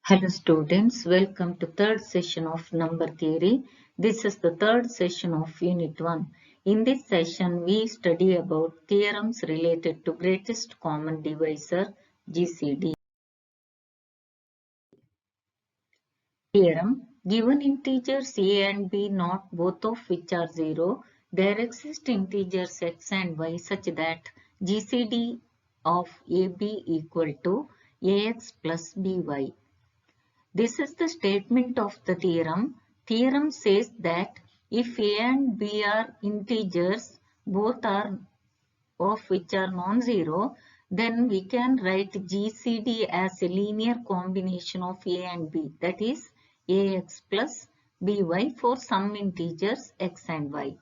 Hello students, welcome to third session of number theory. This is the third session of unit 1. In this session we study about theorems related to greatest common divisor GCD. Theorem: given integers a and b not both of which are 0, there exist integers x and y such that GCD of AB equal to ax plus by. This is the statement of the theorem. Theorem says that if a and b are integers, both are of which are non-zero, then we can write GCD as a linear combination of a and b, that is ax plus by for some integers x and y.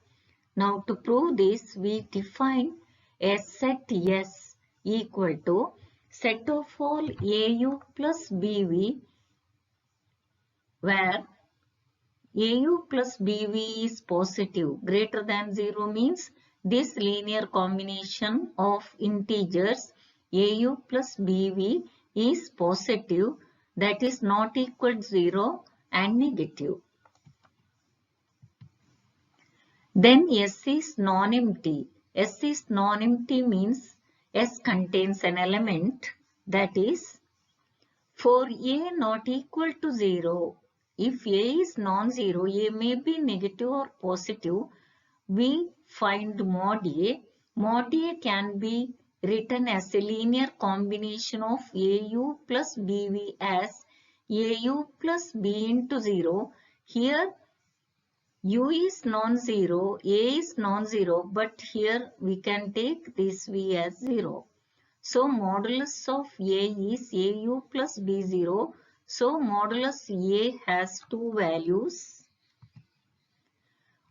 Now to prove this, we define a set S equal to set of all AU plus BV, where AU plus BV is positive. Greater than 0 means this linear combination of integers AU plus BV is positive, that is not equal to 0 and negative. Then S is non-empty. S is non-empty means S contains an element, that is for A not equal to 0. If A is non-zero, A may be negative or positive. We find mod A. Mod A can be written as a linear combination of AU plus BV as AU plus B into 0. Here U is non-zero, A is non-zero, but here we can take this V as 0. So modulus of A is AU plus B0. So modulus A has two values.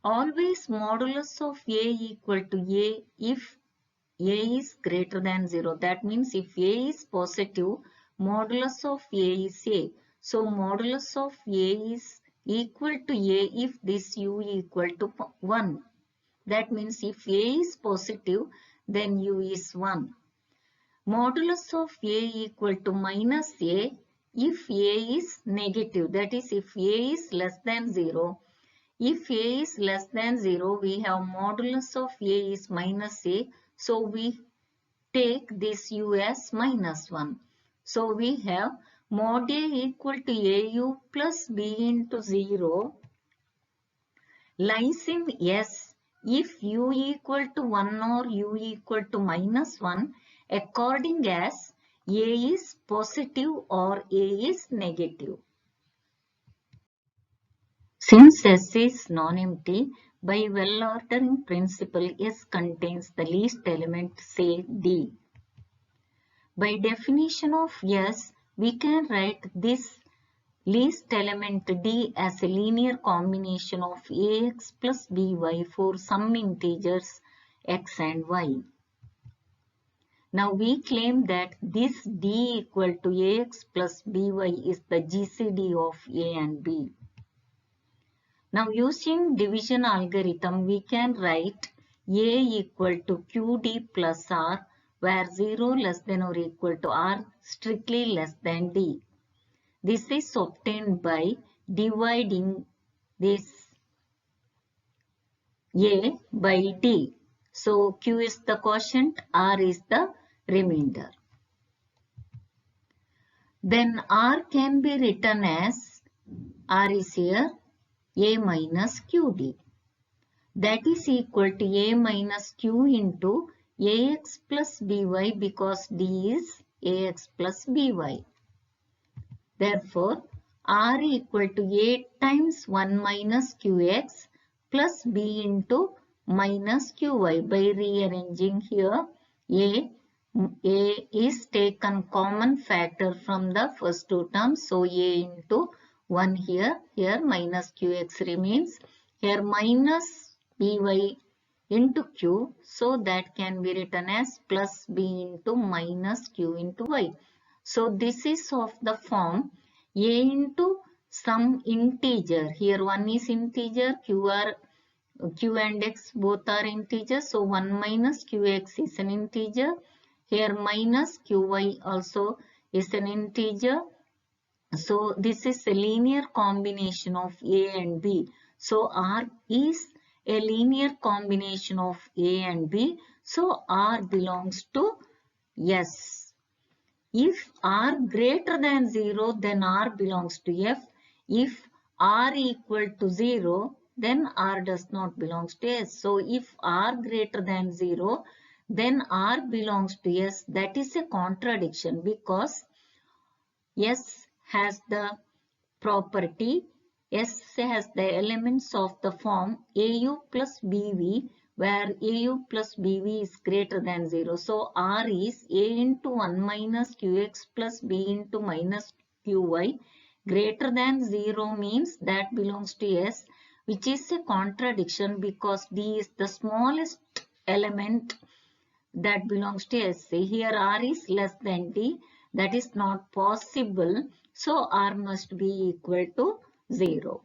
Always modulus of A equal to A if A is greater than 0. That means if A is positive, modulus of A is A. So modulus of A is equal to A if this U equal to 1. That means if A is positive, then U is 1. Modulus of A equal to minus A if A is negative, that is if A is less than 0. If A is less than 0, we have modulus of A is minus A. So we take this U as minus 1. So we have mod A equal to AU plus B into 0 lies in S if U equal to 1 or U equal to minus 1 according as A is positive or A is negative. Since S is non-empty, by well-ordering principle S contains the least element, say D. By definition of S, we can write this least element D as a linear combination of AX plus BY for some integers X and Y. Now we claim that this D equal to AX plus BY is the GCD of A and B. Now using division algorithm, we can write A equal to QD plus R, where 0 less than or equal to R strictly less than D. This is obtained by dividing this A by D. So Q is the quotient, R is the remainder. Then R can be written as, R is here, A minus QD. That is equal to A minus Q into AX plus BY because D is AX plus BY. Therefore, R equal to A times 1 minus QX plus B into minus QY. By rearranging here, A is taken common factor from the first two terms. So, A into 1 here minus QX remains. Here minus BY into Q. So, that can be written as plus B into minus Q into Y. So, this is of the form A into some integer. Here 1 is integer, Q and X both are integers. So, 1 minus QX is an integer. Here minus QY also is an integer. So this is a linear combination of A and B. So R is a linear combination of A and B. So R belongs to S. If R greater than 0, then R belongs to F. If R equal to 0, then R does not belong to S. So if R greater than 0, then R belongs to S. That is a contradiction because S has the property, S has the elements of the form AU plus BV, where AU plus BV is greater than 0. So R is A into 1 minus QX plus B into minus QY. Greater than 0 means that belongs to S, which is a contradiction because D is the smallest element that belongs to S. Here R is less than D. That is not possible. So R must be equal to 0.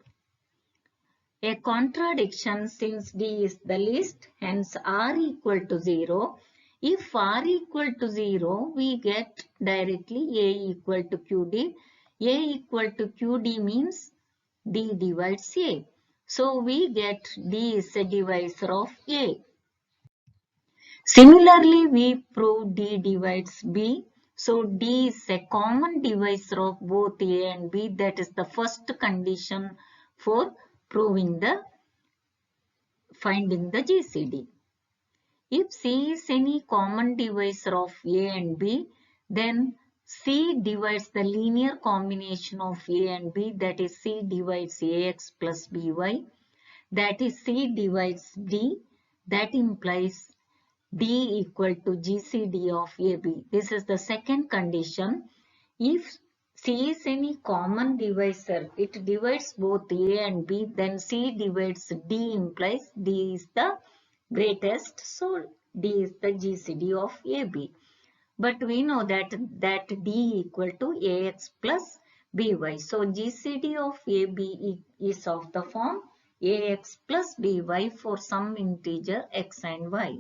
A contradiction since D is the least, hence R equal to 0. If R equal to 0, we get directly A equal to QD. A equal to QD means D divides A. So we get D is a divisor of A. Similarly, we prove D divides B. So D is a common divisor of both A and B. That is the first condition for proving finding the GCD. If C is any common divisor of A and B, then C divides the linear combination of A and B, that is C divides AX plus BY, that is C divides D, that implies D equal to GCD of AB. This is the second condition. If C is any common divisor, it divides both A and B, then C divides D implies D is the greatest, so D is the GCD of AB. But we know that D equal to AX plus BY. So GCD of AB is of the form AX plus BY for some integer X and Y.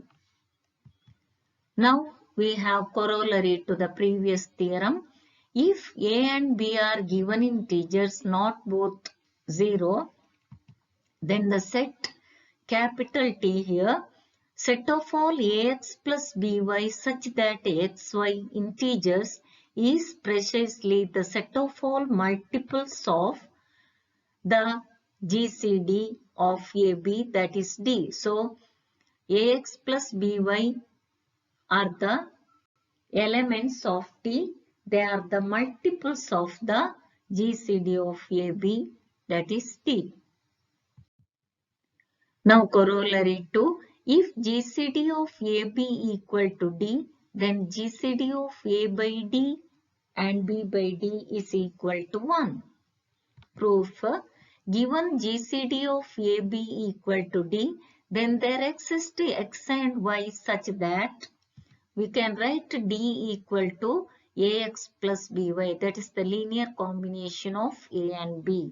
Now we have corollary to the previous theorem. If A and B are given integers not both 0, then the set capital T here, set of all AX plus BY such that XY integers is precisely the set of all multiples of the GCD of AB, that is D. So AX plus BY are the elements of T. They are the multiples of the GCD of AB, that is T. Now corollary 2. If GCD of AB equal to D, then GCD of A by D and B by D is equal to 1. Proof. Given GCD of AB equal to D, then there exists X and Y such that we can write D equal to AX plus BY. That is the linear combination of A and B.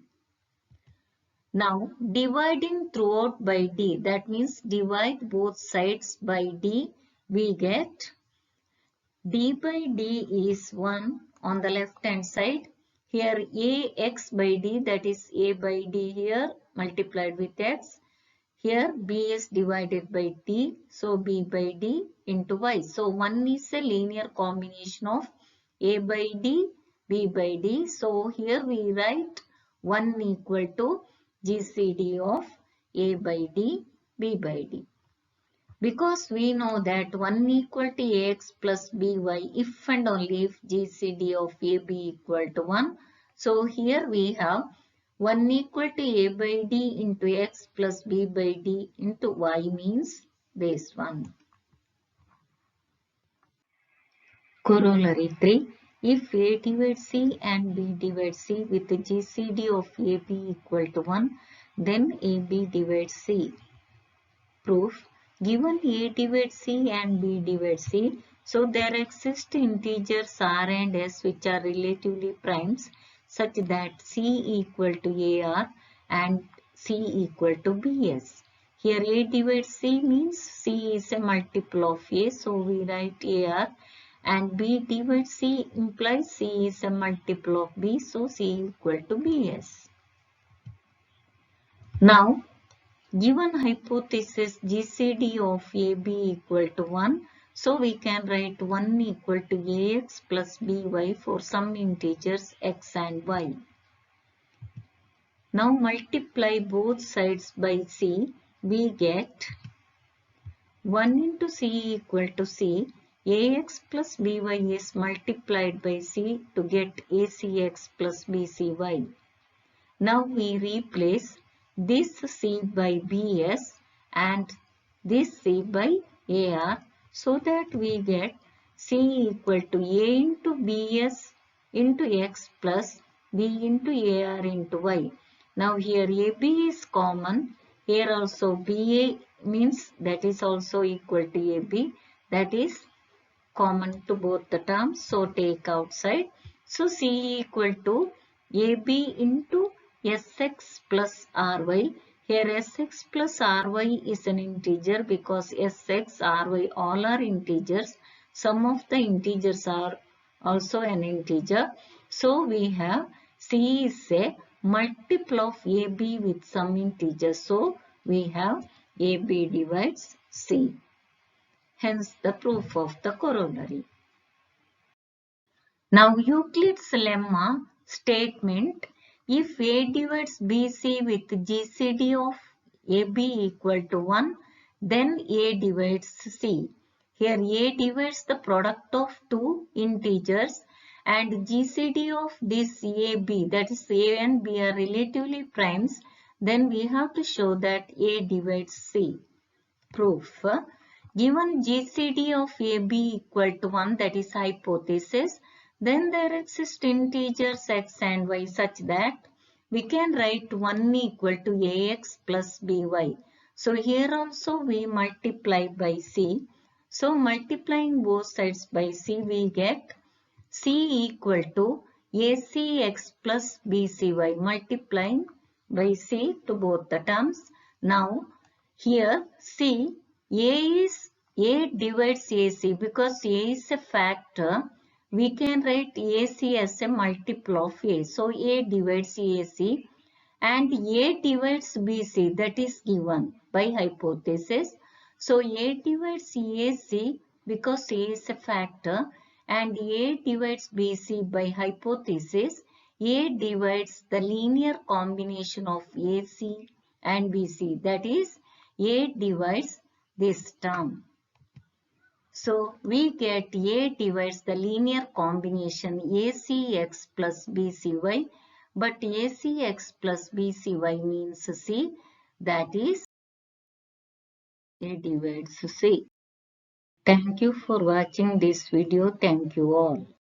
Now dividing throughout by D, that means divide both sides by D, we get D by D is 1 on the left hand side. Here AX by D, that is A by D here multiplied with X. Here B is divided by D, so B by D into Y. So 1 is a linear combination of A by D, B by D. So here we write 1 equal to GCD of A by D, B by D. Because we know that 1 equal to AX plus BY if and only if GCD of AB equal to 1. So here we have 1 equal to A by D into X plus B by D into Y means base 1. Corollary 3. If A divides C and B divides C with the GCD of AB equal to 1, then AB divides C. Proof. Given A divides C and B divides C, so there exist integers R and S which are relatively primes such that C equal to AR and C equal to BS. Here A divides C means C is a multiple of A, so we write AR, and B divides C implies C is a multiple of B, so C equal to BS. Now, given hypothesis GCD of AB equal to 1, so we can write 1 equal to AX plus BY for some integers X and Y. Now multiply both sides by C, we get 1 into C equal to C. AX plus BY is multiplied by C to get ACX plus BCY. Now we replace this C by BS and this C by AR so that we get C equal to A into BS into X plus B into AR into Y. Now here AB is common. Here also BA means that is also equal to AB. That is common to both the terms. So take outside. So C equal to AB into Sx plus Ry. Here Sx plus Ry is an integer because Sx, Ry all are integers. Some of the integers are also an integer. So we have C is a multiple of AB with some integers. So we have AB divides C. Hence the proof of the corollary. Now Euclid's lemma statement, if A divides BC with GCD of AB equal to 1, then A divides C. Here A divides the product of two integers and GCD of this AB, that is A and B are relatively primes, then we have to show that A divides C. Proof. Given GCD of AB equal to 1, that is hypothesis, then there exist integers x and y such that we can write 1 equal to ax plus by. So here also we multiply by c. So multiplying both sides by c, we get c equal to acx plus bcy, multiplying by c to both the terms. Now here C, A divides AC because A is a factor. We can write AC as a multiple of A. So A divides AC and A divides BC, that is given by hypothesis. So A divides AC because A is a factor and A divides BC by hypothesis. A divides the linear combination of AC and BC, that is A divides this term. So we get A divides the linear combination ACX plus BCY, but ACX plus BCY means C, that is A divides C. Thank you for watching this video. Thank you all.